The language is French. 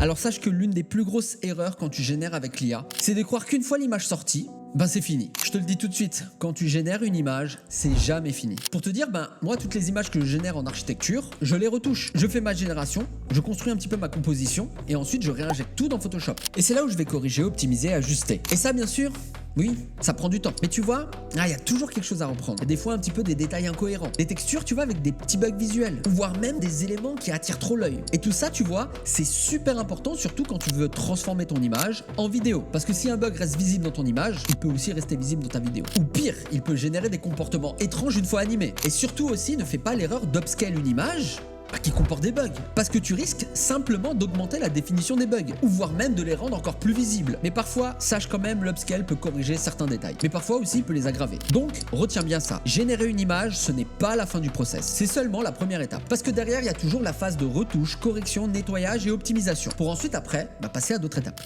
Alors sache que l'une des plus grosses erreurs quand tu génères avec l'IA, c'est de croire qu'une fois l'image sortie, ben c'est fini. Je te le dis tout de suite, quand tu génères une image, c'est jamais fini. Pour te dire, moi toutes les images que je génère en architecture, je les retouche. Je fais ma génération, je construis un petit peu ma composition et ensuite je réinjecte tout dans Photoshop. Et c'est là où je vais corriger, optimiser, ajuster. Et ça bien sûr, oui, ça prend du temps. Mais tu vois, il y a toujours quelque chose à reprendre. Et des fois un petit peu des détails incohérents. Des textures, tu vois, avec des petits bugs visuels. Ou voire même des éléments qui attirent trop l'œil. Et tout ça, tu vois, c'est super important, surtout quand tu veux transformer ton image en vidéo. Parce que si un bug reste visible dans ton image, il peut aussi rester visible dans ta vidéo. Ou pire, il peut générer des comportements étranges une fois animé. Et surtout aussi, ne fais pas l'erreur d'upscale une image qui comporte des bugs. Parce que tu risques simplement d'augmenter la définition des bugs, ou voire même de les rendre encore plus visibles. Mais parfois, sache quand même, l'upscale peut corriger certains détails. Mais parfois aussi, il peut les aggraver. Donc, retiens bien ça. Générer une image, ce n'est pas la fin du process. C'est seulement la première étape. Parce que derrière, il y a toujours la phase de retouche, correction, nettoyage et optimisation. Pour ensuite, après, passer à d'autres étapes.